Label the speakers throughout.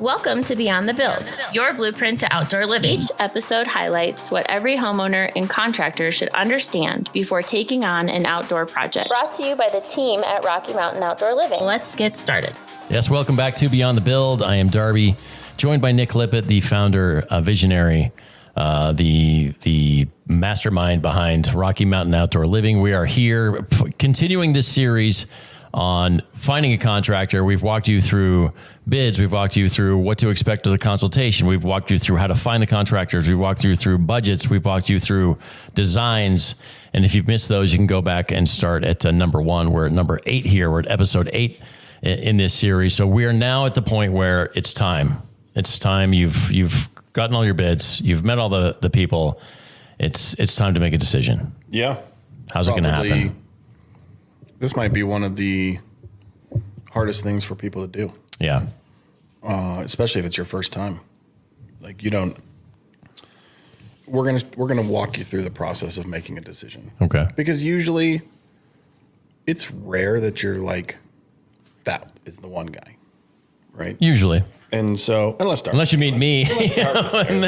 Speaker 1: Welcome to Beyond the Build, your blueprint to outdoor living. Each episode highlights what every homeowner and contractor should understand before taking on an outdoor project. Brought to you by the team at Rocky Mountain Outdoor Living. Let's get started.
Speaker 2: Yes, welcome back to Beyond the Build. I am Darby, joined by Nick Lippitt, the founder, visionary, the mastermind behind Rocky Mountain Outdoor Living. We are here continuing this series on finding a contractor. We've walked you through bids. We've walked you through what to expect of the consultation. We've walked you through how to find the contractors. We've walked you through budgets. We've walked you through designs. And if you've missed those, you can go back and start at number 1. We're at number 8 here. We're at episode 8 in this series. So we are now at the point where it's time. It's time. You've gotten all your bids. You've met all the people. It's time to make a decision.
Speaker 3: Yeah.
Speaker 2: How's it going to happen?
Speaker 3: This might be one of the hardest things for people to do.
Speaker 2: Yeah.
Speaker 3: Especially if it's your first time. Like we're gonna walk you through the process of making a decision.
Speaker 2: Okay.
Speaker 3: Because usually it's rare that you're like, that is the one guy, right?
Speaker 2: Usually.
Speaker 3: And so
Speaker 2: unless you meet me, and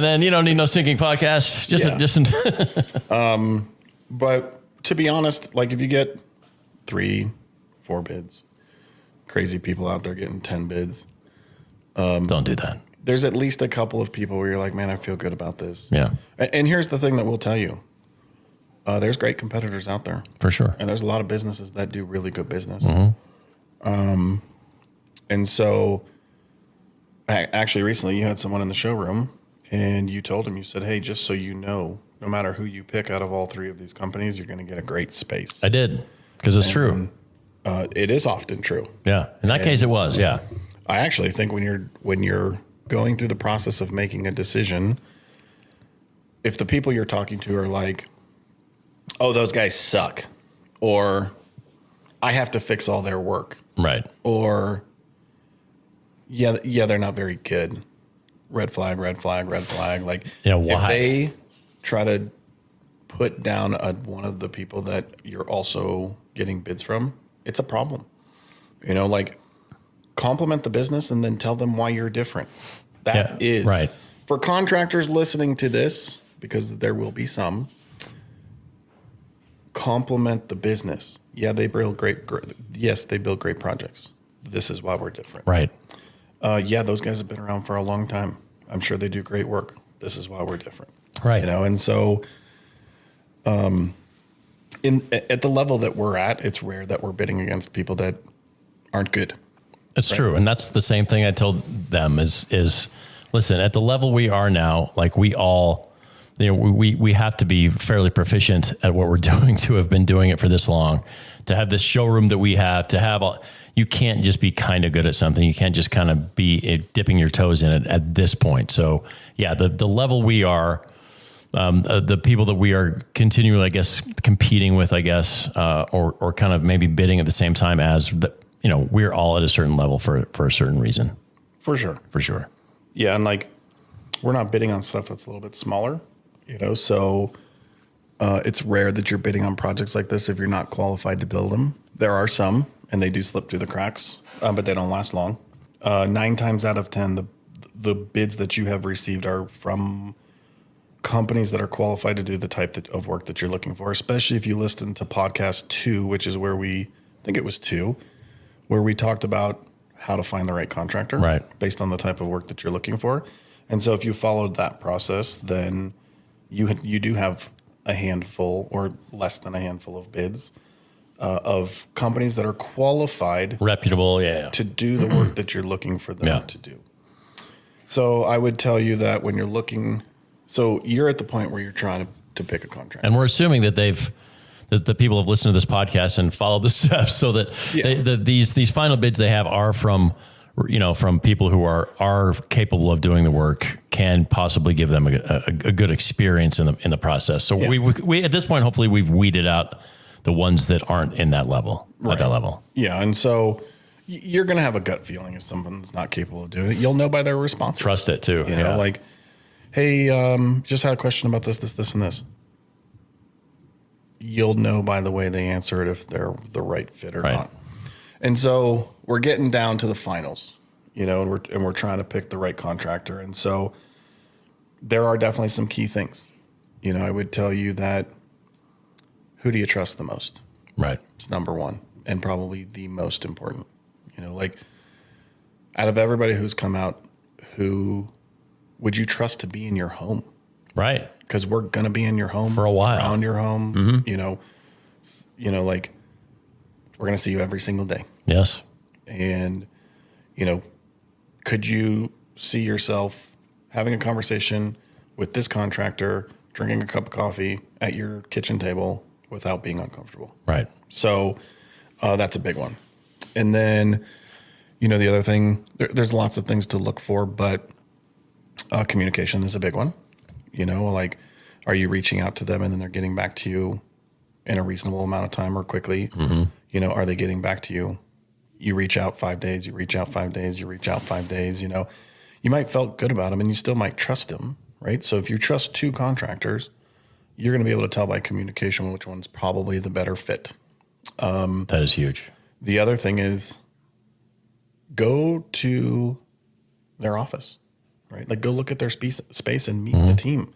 Speaker 2: then you don't need no sinking podcast.
Speaker 3: But to be honest, like if you get 3-4 bids, crazy people out there getting 10 bids.
Speaker 2: Don't do that.
Speaker 3: There's at least a couple of people where you're like, man, I feel good about this.
Speaker 2: Yeah.
Speaker 3: And here's the thing that we'll tell you. There's great competitors out there.
Speaker 2: For sure.
Speaker 3: And there's a lot of businesses that do really good business.
Speaker 2: Mm-hmm.
Speaker 3: And so actually recently you had someone in the showroom and you told him, you said, hey, just so you know, no matter who you pick out of all 3 of these companies, you're going to get a great space.
Speaker 2: I did, because it's true.
Speaker 3: It is often true.
Speaker 2: Yeah. In that case, it was. Yeah.
Speaker 3: I actually think when you're going through the process of making a decision, if the people you're talking to are like, oh, those guys suck, or I have to fix all their work.
Speaker 2: Right.
Speaker 3: Or yeah, they're not very good. Red flag, red flag, red flag. Like, if they try to put down one of the people that you're also getting bids from, it's a problem. Like compliment the business and then tell them why you're different. That is
Speaker 2: right.
Speaker 3: For contractors listening to this, because there will be some, compliment the business. Yeah, they build great. Yes, they build great projects. This is why we're different.
Speaker 2: Right.
Speaker 3: Yeah, those guys have been around for a long time. I'm sure they do great work. This is why we're different.
Speaker 2: Right.
Speaker 3: And so at the level that we're at, it's rare that we're bidding against people that aren't good.
Speaker 2: It's true. And that's the same thing I told them is listen, at the level we are now, like we all, we have to be fairly proficient at what we're doing to have been doing it for this long, to have this showroom that we have, to have you can't just be kind of good at something. You can't just kind of be dipping your toes in it at this point. So yeah, the level we are, the people that we are continually, I guess, competing with, I guess, or kind of maybe bidding at the same time as we're all at a certain level for a certain reason.
Speaker 3: For sure.
Speaker 2: For sure.
Speaker 3: Yeah. And like, we're not bidding on stuff that's a little bit smaller, so it's rare that you're bidding on projects like this if you're not qualified to build them. There are some, and they do slip through the cracks, but they don't last long. 9 times out of 10, the bids that you have received are from companies that are qualified to do the type of work that you're looking for, especially if you listen to podcast 2, which is where I think it was 2, where we talked about how to find the right contractor,
Speaker 2: right,
Speaker 3: based on the type of work that you're looking for. And so if you followed that process, then you do have a handful or less than a handful of bids of companies that are qualified,
Speaker 2: reputable,
Speaker 3: to do the work that you're looking for them to do. So I would tell you that when you're looking, so you're at the point where you're trying to pick a contractor.
Speaker 2: And we're assuming that the people have listened to this podcast and followed the steps so that these final bids they have are from people who are capable of doing the work, can possibly give them a good experience in the process. So we at this point, hopefully we've weeded out the ones that aren't in that level, at that level.
Speaker 3: Yeah. And so you're going to have a gut feeling if someone's not capable of doing it. You'll know by their response.
Speaker 2: Trust it too.
Speaker 3: Like, hey, just had a question about this, and this. You'll know by the way they answer it if they're the right fit or not. And so we're getting down to the finals. and we're trying to pick the right contractor. And so there are definitely some key things. I would tell you that who do you trust the most?
Speaker 2: Right.
Speaker 3: It's number one and probably the most important. Like out of everybody who's come out, who would you trust to be in your home?
Speaker 2: Right.
Speaker 3: Because we're going to be in your home
Speaker 2: for a while,
Speaker 3: around your home. Mm-hmm. Like we're going to see you every single day.
Speaker 2: Yes.
Speaker 3: And, could you see yourself having a conversation with this contractor, drinking a cup of coffee at your kitchen table without being uncomfortable?
Speaker 2: Right.
Speaker 3: So that's a big one. And then, the other thing, there's lots of things to look for, but communication is a big one. Like, are you reaching out to them and then they're getting back to you in a reasonable amount of time or quickly? Mm-hmm. Are they getting back to you? You reach out 5 days, you reach out 5 days, you reach out 5 days, you might felt good about them and you still might trust them, right? So if you trust two contractors, you're going to be able to tell by communication which one's probably the better fit.
Speaker 2: That is huge.
Speaker 3: The other thing is go to their office, right? Like go look at their space and meet the team.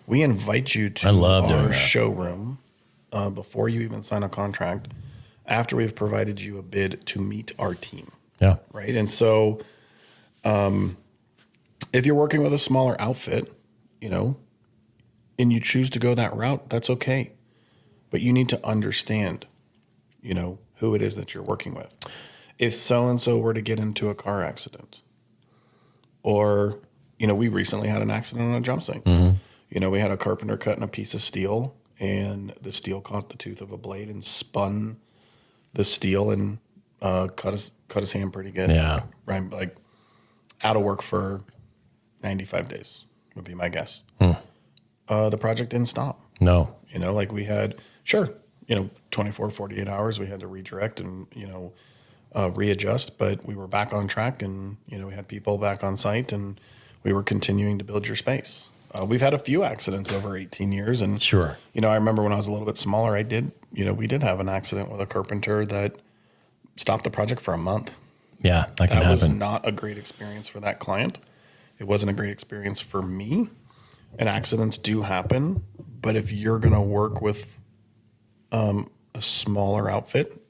Speaker 3: We invite you to our showroom before you even sign a contract, after we've provided you a bid to meet our team.
Speaker 2: Yeah.
Speaker 3: Right. And so if you're working with a smaller outfit, and you choose to go that route, that's okay. But you need to understand, who it is that you're working with. If so-and-so were to get into a car accident, or, we recently had an accident on a jump site. Mm-hmm. We had a carpenter cutting a piece of steel and the steel caught the tooth of a blade and spun the steel and cut his hand pretty good.
Speaker 2: Yeah.
Speaker 3: Right. Like out of work for 95 days would be my guess. The project didn't stop.
Speaker 2: No.
Speaker 3: Like we had, 24, 48 hours, we had to redirect and, readjust, but we were back on track and, we had people back on site and we were continuing to build your space. We've had a few accidents over 18 years. And,
Speaker 2: sure.
Speaker 3: I remember when I was a little bit smaller, we did have an accident with a carpenter that stopped the project for a month.
Speaker 2: Yeah, that can happen.
Speaker 3: Was not a great experience for that client. It wasn't a great experience for me. And accidents do happen. But if you're going to work with a smaller outfit,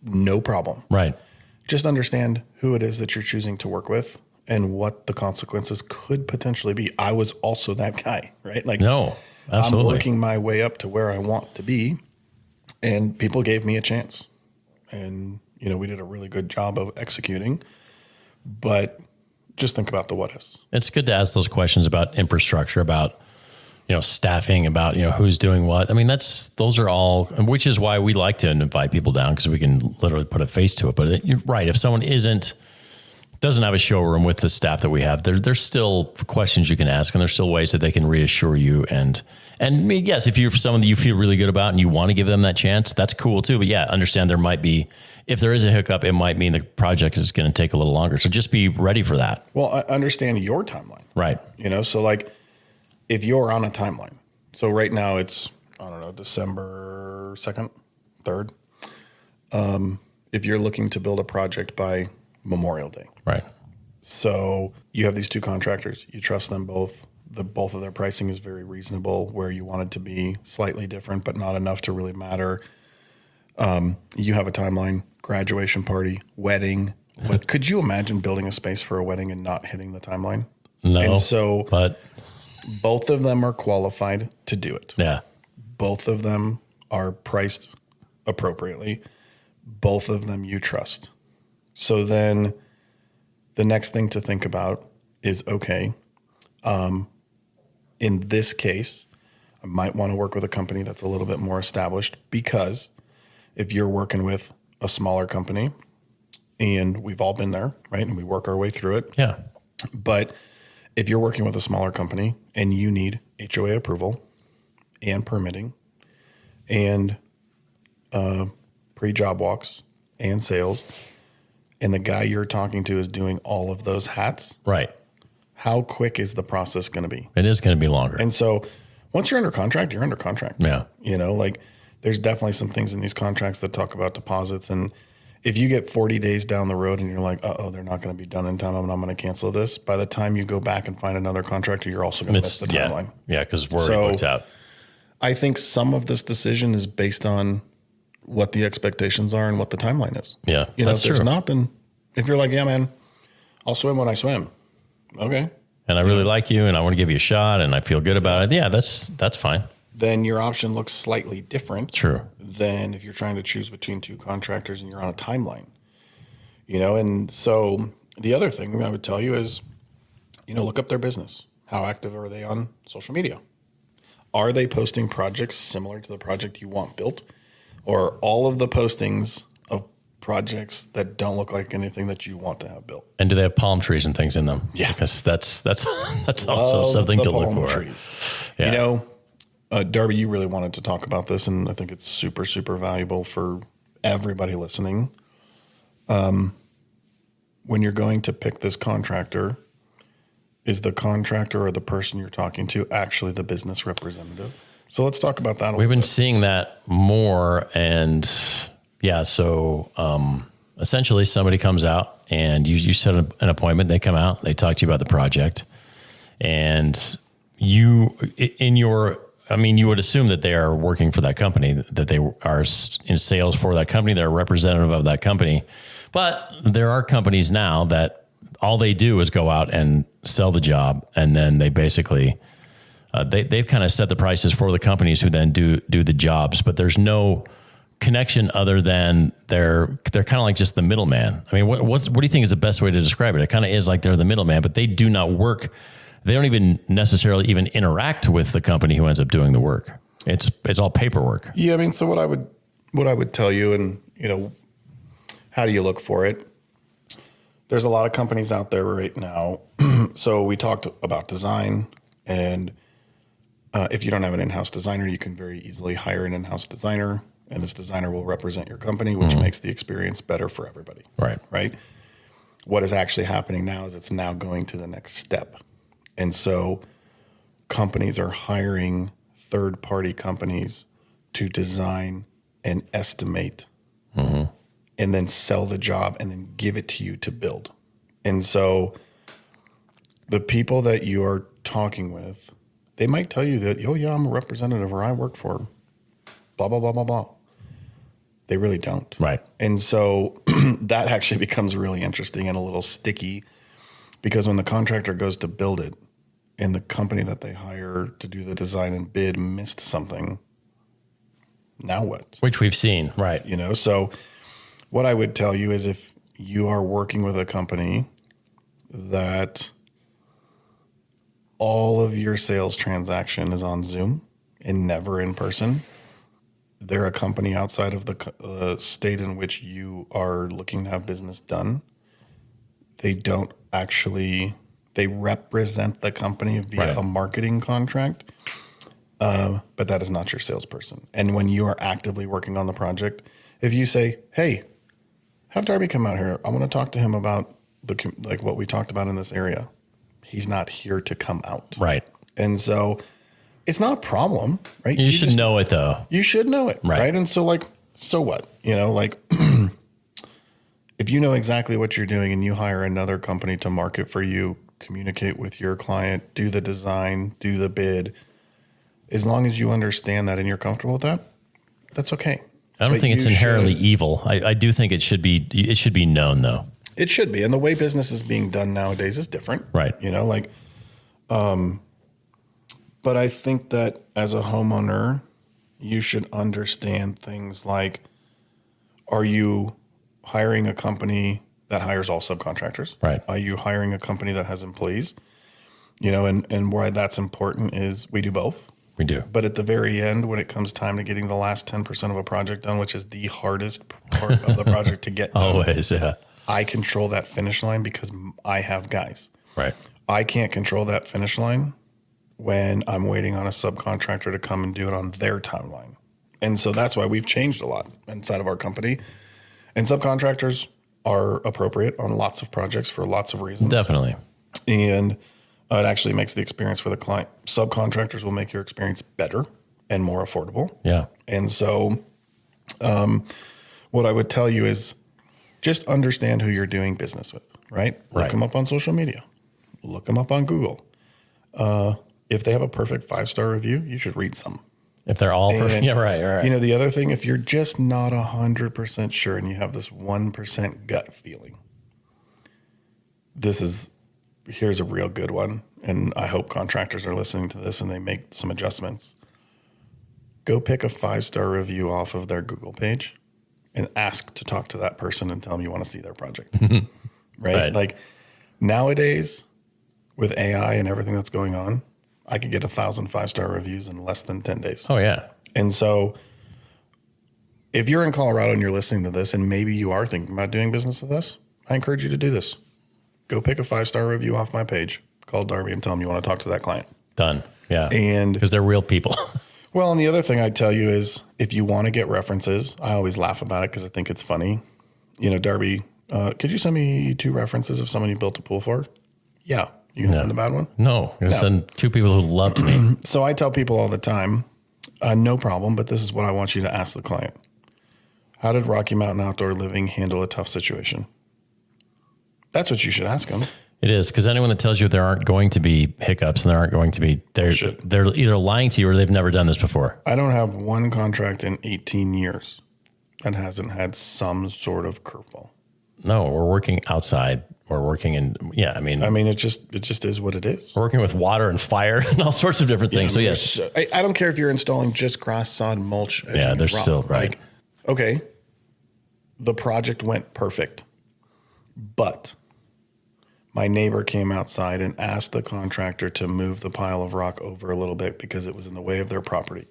Speaker 3: no problem.
Speaker 2: Right.
Speaker 3: Just understand who it is that you're choosing to work with and what the consequences could potentially be. I was also that guy, right? Like,
Speaker 2: no, absolutely.
Speaker 3: I'm working my way up to where I want to be, and people gave me a chance. And, we did a really good job of executing, but just think about the what ifs.
Speaker 2: It's good to ask those questions about infrastructure, about, staffing, about, who's doing what. I mean, those are all, which is why we like to invite people down, because we can literally put a face to it. But you're right. If someone doesn't have a showroom with the staff that we have, there's still questions you can ask, and there's still ways that they can reassure you. And yes, if you're someone that you feel really good about and you want to give them that chance, that's cool too. But yeah, understand there might be, if there is a hiccup, it might mean the project is going to take a little longer. So just be ready for that.
Speaker 3: Well, I understand your timeline.
Speaker 2: Right.
Speaker 3: So like if you're on a timeline, so right now it's, December 2nd, 3rd. If you're looking to build a project by Memorial Day.
Speaker 2: Right.
Speaker 3: So you have these two contractors. You trust them both. Both of their pricing is very reasonable, where you want it to be slightly different, but not enough to really matter. You have a timeline, graduation party, wedding. Could you imagine building a space for a wedding and not hitting the timeline?
Speaker 2: No.
Speaker 3: And so
Speaker 2: but
Speaker 3: both of them are qualified to do it.
Speaker 2: Yeah.
Speaker 3: Both of them are priced appropriately. Both of them you trust. So then the next thing to think about is, okay, in this case, I might want to work with a company that's a little bit more established, because if you're working with a smaller company, and we've all been there, right? And we work our way through it.
Speaker 2: Yeah.
Speaker 3: But if you're working with a smaller company and you need HOA approval and permitting and pre-job walks and sales, and the guy you're talking to is doing all of those hats,
Speaker 2: right?
Speaker 3: How quick is the process going to be?
Speaker 2: It is going to be longer.
Speaker 3: And so once you're under contract, you're under contract.
Speaker 2: Yeah.
Speaker 3: Like there's definitely some things in these contracts that talk about deposits, and if you get 40 days down the road and you're like, they're not going to be done in time, I'm going to cancel this. By the time you go back and find another contractor, you're also going to miss the timeline.
Speaker 2: Yeah, because we're already booked out.
Speaker 3: I think some of this decision is based on what the expectations are and what the timeline is.
Speaker 2: Yeah,
Speaker 3: you know,
Speaker 2: that's
Speaker 3: if there's
Speaker 2: true.
Speaker 3: not, then if you're like, yeah, man, I'll swim when I swim. Okay.
Speaker 2: And I really like you and I want to give you a shot and I feel good about it. Yeah, that's fine.
Speaker 3: Then your option looks slightly different.
Speaker 2: True.
Speaker 3: Than if you're trying to choose between two contractors and you're on a timeline. You know, and so the other thing I would tell you is, you know, look up their business. How active are they on social media? Are they posting projects similar to the project you want built? Or are all of the postings of projects that don't look like anything that you want to have built?
Speaker 2: And do they have palm trees and things in them?
Speaker 3: Yeah.
Speaker 2: Because that's also something to look for.
Speaker 3: Trees.
Speaker 2: Yeah.
Speaker 3: You know, Darby, you really wanted to talk about this, and I think it's super, super valuable for everybody listening. When you're going to pick this contractor, is the contractor or the person you're talking to actually the business representative? So let's talk about that.
Speaker 2: We've been seeing that more. And yeah, so essentially somebody comes out and you set an appointment. They come out, they talk to you about the project. And you would assume that they are working for that company, that they are in sales for that company. They're a representative of that company. But there are companies now that all they do is go out and sell the job. And then they basically, they've kind of set the prices for the companies who then do the jobs. But there's no connection other than they're kind of like just the middleman. I mean, what do you think is the best way to describe it? It kind of is like they're the middleman, but they do not work. They don't even necessarily even interact with the company who ends up doing the work. It's all paperwork.
Speaker 3: Yeah, I mean, so what I would tell you, and you know, how do you look for it? There's a lot of companies out there right now. So we talked about design, and if you don't have an in-house designer, you can very easily hire an in-house designer, and this designer will represent your company, which makes the experience better for everybody.
Speaker 2: Right.
Speaker 3: Right. What is actually happening now is it's now going to the next step. And so companies are hiring third-party companies to design and estimate and then sell the job and then give it to you to build. And so the people that you are talking with, they might tell you that, oh, yeah, I'm a representative or I work for blah, blah, blah, blah, blah. They really don't.
Speaker 2: Right.
Speaker 3: And so that actually becomes really interesting and a little sticky, because when the contractor goes to build it, and the company that they hire to do the design and bid missed something, now what?
Speaker 2: Which we've seen, right.
Speaker 3: You know, so what I would tell you is if you are working with a company that all of your sales transaction is on Zoom and never in person, they're a company outside of the state in which you are looking to have business done. They don't actually... They represent the company via a marketing contract, but that is not your salesperson. And when you are actively working on the project, if you say, hey, have Darby come out here, I want to talk to him about like what we talked about in this area. He's not here to come out.
Speaker 2: Right.
Speaker 3: And so it's not a problem, right?
Speaker 2: You should know it though.
Speaker 3: You should know it. Right. And so so what? You know, like if you know exactly what you're doing and you hire another company to market for you, communicate with your client, do the design, do the bid. As long as you understand that and you're comfortable with that, that's okay.
Speaker 2: I don't think it's inherently evil. I do think it should be known though.
Speaker 3: It should be. And the way business is being done nowadays is different.
Speaker 2: Right.
Speaker 3: You know, but I think that as a homeowner, you should understand things like, are you hiring a company that hires all subcontractors?
Speaker 2: Right.
Speaker 3: Are you hiring a company that has employees? You know, and why that's important is we do both.
Speaker 2: We do.
Speaker 3: But at the very end, when it comes time to getting the last 10% of a project done, which is the hardest part of the project to get done,
Speaker 2: always, yeah.
Speaker 3: I control that finish line because I have guys.
Speaker 2: Right.
Speaker 3: I can't control that finish line when I'm waiting on a subcontractor to come and do it on their timeline. And so that's why we've changed a lot inside of our company. And subcontractors are appropriate on lots of projects for lots of reasons.
Speaker 2: Definitely.
Speaker 3: And it actually makes the experience for the client. Subcontractors will make your experience better and more affordable.
Speaker 2: Yeah.
Speaker 3: And so what I would tell you is just understand who you're doing business with, right?
Speaker 2: Right.
Speaker 3: Look them up on social media. Look them up on Google. If they have a perfect 5-star review, you should read some.
Speaker 2: If they're all perfect. Yeah, right.
Speaker 3: You know, the other thing, if you're just not 100% sure and you have this 1% gut feeling, here's a real good one. And I hope contractors are listening to this and they make some adjustments. Go pick a 5-star review off of their Google page and ask to talk to that person and tell them you want to see their project. Right? Like nowadays with AI and everything that's going on, I could get 1,000 5-star reviews in less than 10 days.
Speaker 2: Oh, yeah.
Speaker 3: And so if you're in Colorado and you're listening to this and maybe you are thinking about doing business with us, I encourage you to do this. Go pick a 5-star review off my page, call Darby and tell them you want to talk to that client.
Speaker 2: Done. Yeah.
Speaker 3: And
Speaker 2: because they're real people.
Speaker 3: Well, and the other thing I'd tell you is if you want to get references, I always laugh about it because I think it's funny. You know, Darby, could you send me 2 references of someone you built a pool for? Yeah. You going to send a bad one?
Speaker 2: No. You're going to send 2 people who loved me.
Speaker 3: So I tell people all the time, no problem, but this is what I want you to ask the client. How did Rocky Mountain Outdoor Living handle a tough situation? That's what you should ask them.
Speaker 2: It is, because anyone that tells you there aren't going to be hiccups and there aren't going to be, they're either lying to you or they've never done this before.
Speaker 3: I don't have one contract in 18 years that hasn't had some sort of curveball.
Speaker 2: No, we're working outside. We're working in, I mean, it just is what it is. We're working with water and fire and all sorts of different things. So yes.
Speaker 3: I don't care if you're installing just grass, sod, mulch.
Speaker 2: Yeah, there's still, right.
Speaker 3: Like, okay, the project went perfect, but my neighbor came outside and asked the contractor to move the pile of rock over a little bit because it was in the way of their property.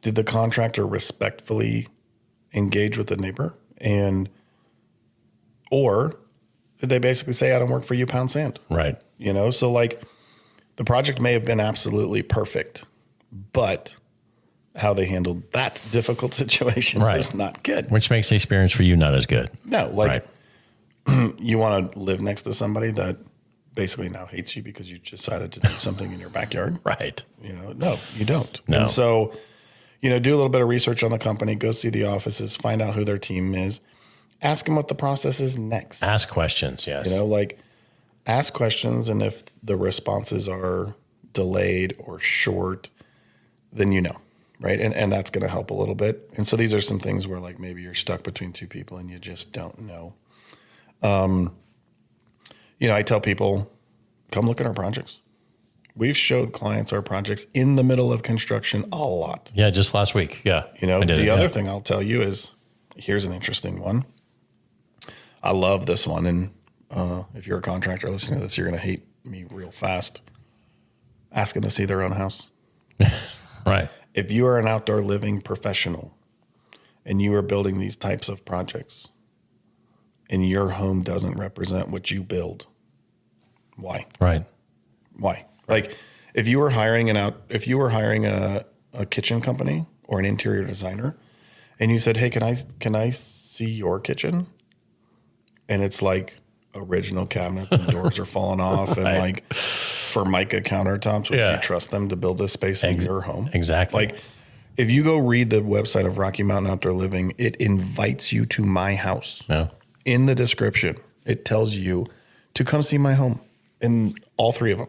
Speaker 3: Did the contractor respectfully engage with the neighbor? Or did they basically say, I don't work for you, pound sand?
Speaker 2: Right.
Speaker 3: You know, so like the project may have been absolutely perfect, but how they handled that difficult situation was not good.
Speaker 2: Which makes the experience for you not as good.
Speaker 3: No, like you want to live next to somebody that basically now hates you because you decided to do something in your backyard.
Speaker 2: Right.
Speaker 3: You know, no, you don't.
Speaker 2: No.
Speaker 3: And so, you know, do a little bit of research on the company, go see the offices, find out who their team is, ask them what the process is next.
Speaker 2: Ask questions. Yes.
Speaker 3: You know, like ask questions. And if the responses are delayed or short, then you know. Right. And that's going to help a little bit. And so these are some things where like maybe you're stuck between 2 people and you just don't know. You know, I tell people, come look at our projects. We've showed clients our projects in the middle of construction a lot.
Speaker 2: Yeah, just last week. Yeah.
Speaker 3: You know, the other thing I'll tell you is, here's an interesting one. I love this one. And if you're a contractor listening to this, you're going to hate me real fast. Ask them to see their own house.
Speaker 2: Right.
Speaker 3: If you are an outdoor living professional and you are building these types of projects and your home doesn't represent what you build, why?
Speaker 2: Right.
Speaker 3: Why? Like if you were hiring a kitchen company or an interior designer and you said, hey, can I see your kitchen? And it's like original cabinets and doors are falling off and like Formica countertops, would you trust them to build this space in your home?
Speaker 2: Exactly.
Speaker 3: Like if you go read the website of Rocky Mountain Outdoor Living, it invites you to my house.
Speaker 2: No.
Speaker 3: In the description, it tells you to come see my home. In all 3 of them,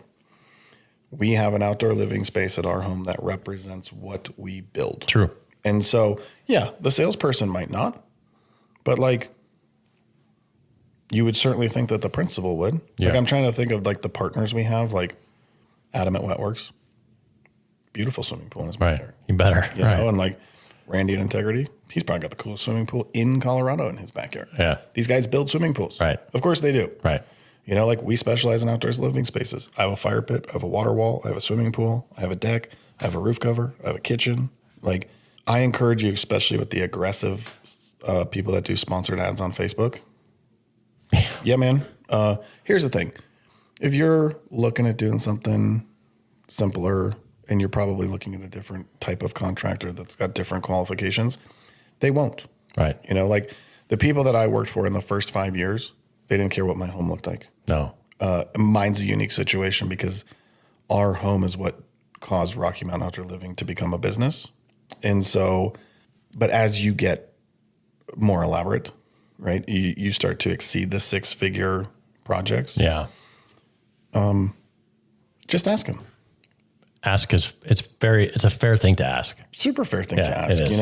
Speaker 3: we have an outdoor living space at our home that represents what we build.
Speaker 2: True.
Speaker 3: And so, yeah, the salesperson might not, but like you would certainly think that the principal would.
Speaker 2: Yeah.
Speaker 3: Like I'm trying to think of like the partners we have, like Adam at Wetworks, beautiful swimming pool in his backyard.
Speaker 2: You better.
Speaker 3: You know, and like Randy at Integrity, he's probably got the coolest swimming pool in Colorado in his backyard.
Speaker 2: Yeah.
Speaker 3: These guys build swimming pools.
Speaker 2: Right.
Speaker 3: Of course they do.
Speaker 2: Right.
Speaker 3: You know, like we specialize in outdoors living spaces. I have a fire pit, I have a water wall, I have a swimming pool, I have a deck, I have a roof cover, I have a kitchen. Like I encourage you, especially with the aggressive people that do sponsored ads on Facebook. Yeah, man. Here's the thing. If you're looking at doing something simpler and you're probably looking at a different type of contractor that's got different qualifications, they won't.
Speaker 2: Right.
Speaker 3: You know, like the people that I worked for in the first 5 years, they didn't care what my home looked like.
Speaker 2: No.
Speaker 3: Mine's a unique situation because our home is what caused Rocky Mountain Outdoor Living to become a business. And so, but as you get more elaborate right? You start to exceed the 6-figure projects.
Speaker 2: Yeah.
Speaker 3: Just ask them.
Speaker 2: Ask because it's a fair thing to ask.
Speaker 3: Super fair thing to ask.
Speaker 2: It is.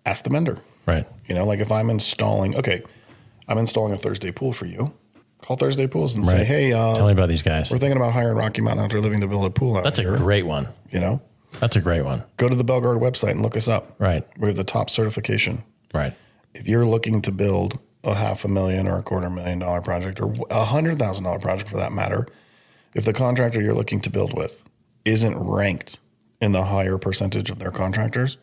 Speaker 3: Ask the vendor.
Speaker 2: Right.
Speaker 3: If I'm installing a Thursday pool for you, call Thursday Pools and say, hey,
Speaker 2: tell me about these guys.
Speaker 3: We're thinking about hiring Rocky Mountain Outdoor Living to build a pool out
Speaker 2: That's
Speaker 3: here.
Speaker 2: a great one. That's a great one.
Speaker 3: Go to the Belgard website and look us up.
Speaker 2: Right.
Speaker 3: We have the top certification.
Speaker 2: Right.
Speaker 3: If you're looking to build a $500,000 or $250,000 project or $100,000 project for that matter, if the contractor you're looking to build with isn't ranked in the higher percentage of their contractors,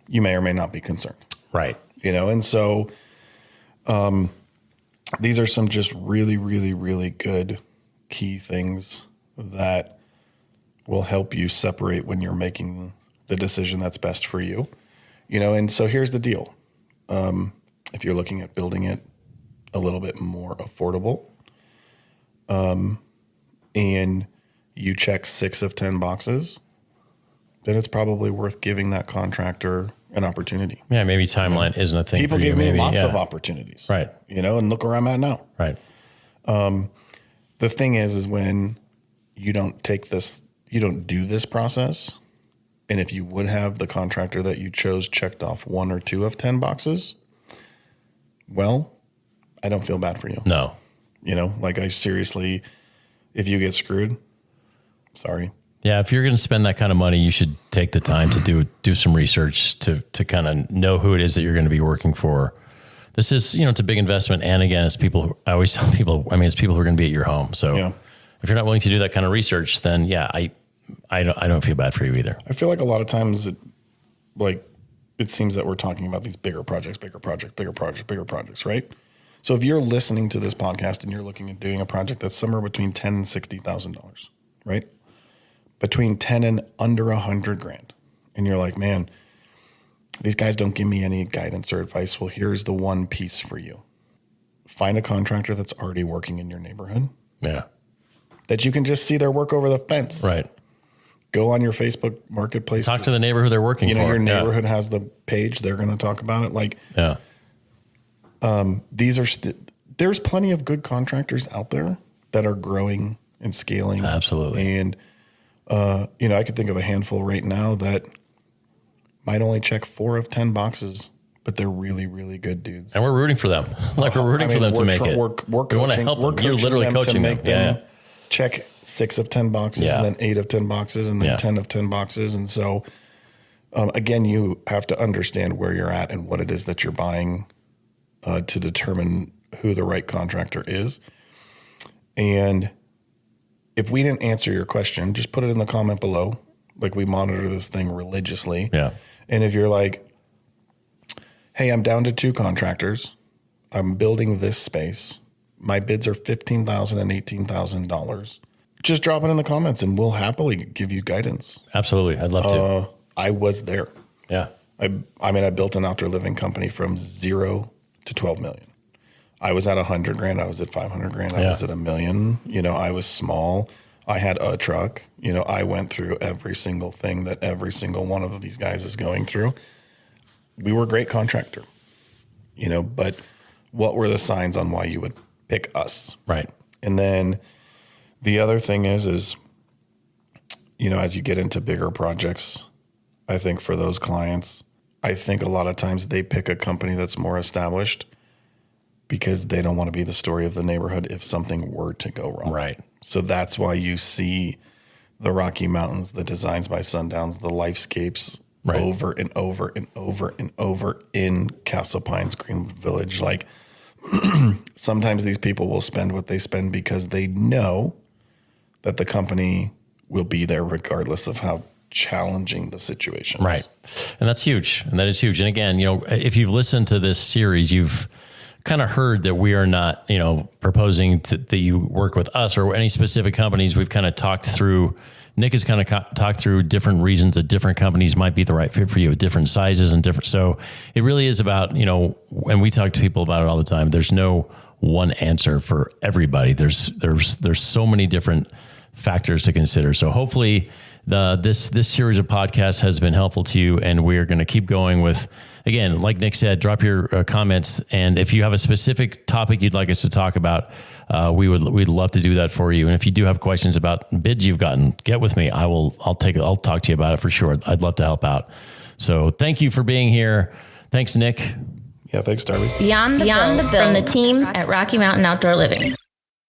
Speaker 3: you may or may not be concerned.
Speaker 2: Right.
Speaker 3: And so these are some just really, really, really good key things that will help you separate when you're making the decision that's best for you. And so here's the deal. If you're looking at building it a little bit more affordable, and you check 6 of 10 boxes, then it's probably worth giving that contractor an opportunity.
Speaker 2: Yeah, maybe timeline isn't a thing.
Speaker 3: People
Speaker 2: for
Speaker 3: give
Speaker 2: you,
Speaker 3: me lots of opportunities.
Speaker 2: Right.
Speaker 3: And look where I'm at now.
Speaker 2: Right.
Speaker 3: The thing is when you don't do this process, and if you would have the contractor that you chose checked off 1 or 2 of 10 boxes, well, I don't feel bad for you.
Speaker 2: No.
Speaker 3: I seriously, if you get screwed, sorry.
Speaker 2: Yeah, if you're going to spend that kind of money, you should take the time to do some research to kind of know who it is that you're going to be working for. This is, it's a big investment. And again, I always tell people, it's people who are going to be at your home. So if you're not willing to do that kind of research, then I don't feel bad for you either.
Speaker 3: I feel like a lot of times it seems that we're talking about these bigger projects, right? So if you're listening to this podcast and you're looking at doing a project that's somewhere between $10,000 and $60,000, right? Between 10 and under $100,000. And you're like, man, these guys don't give me any guidance or advice. Well, here's the one piece for you. Find a contractor that's already working in your neighborhood.
Speaker 2: Yeah.
Speaker 3: That you can just see their work over the fence.
Speaker 2: Right.
Speaker 3: Go on your Facebook marketplace.
Speaker 2: Talk to the neighbor who they're working for.
Speaker 3: Your neighborhood has the page. They're going to talk about it. These are there's plenty of good contractors out there that are growing and scaling.
Speaker 2: Absolutely.
Speaker 3: And, I could think of a handful right now that might only check 4 of 10 boxes, but they're really, really good dudes.
Speaker 2: And we're rooting for them. We're rooting for them to make it.
Speaker 3: We're coaching,
Speaker 2: want to help them. You're literally coaching them.
Speaker 3: Them check 6 of 10 boxes and then 8 of 10 boxes and then 10 of 10 boxes. And so, again, you have to understand where you're at and what it is that you're buying to determine who the right contractor is. And if we didn't answer your question, just put it in the comment below. We monitor this thing religiously.
Speaker 2: Yeah.
Speaker 3: And if you're like, hey, I'm down to 2 contractors. I'm building this space. My bids are $15,000 and $18,000. Just drop it in the comments and we'll happily give you guidance.
Speaker 2: Absolutely. I'd love to.
Speaker 3: I was there.
Speaker 2: Yeah.
Speaker 3: I built an outdoor living company from 0 to 12 million. I was at $100,000. I was at $500,000. I was at $1 million. I was small. I had a truck. I went through every single thing that every single one of these guys is going through. We were a great contractor, but what were the signs on why you would pick us?
Speaker 2: Right.
Speaker 3: And then the other thing is, as you get into bigger projects, I think for those clients, I think a lot of times they pick a company that's more established because they don't want to be the story of the neighborhood if something were to go wrong.
Speaker 2: Right.
Speaker 3: So that's why you see the Rocky Mountains, the Designs by Sundowns, the Lifescapes over and over and over and over in Castle Pines, Greenwood Village. Sometimes these people will spend what they spend because they know that the company will be there regardless of how challenging the situation is.
Speaker 2: Right. And that's huge. And that is huge. And again, if you've listened to this series, you've kind of heard that we are not, proposing that you work with us or any specific companies. We've kind of talked through, Nick has kind of talked through different reasons that different companies might be the right fit for you at different sizes and different. So it really is about, and we talk to people about it all the time. There's no one answer for everybody. There's so many different factors to consider. So hopefully this series of podcasts has been helpful to you, and we're going to keep going with, again, like Nick said, drop your comments. And if you have a specific topic you'd like us to talk about, we'd love to do that for you. And if you do have questions about bids you've gotten, get with me. I'll talk to you about it for sure. I'd love to help out. So thank you for being here. Thanks, Nick.
Speaker 3: Yeah, thanks, Darby.
Speaker 1: Beyond the Build from the team at Rocky Mountain Outdoor Living.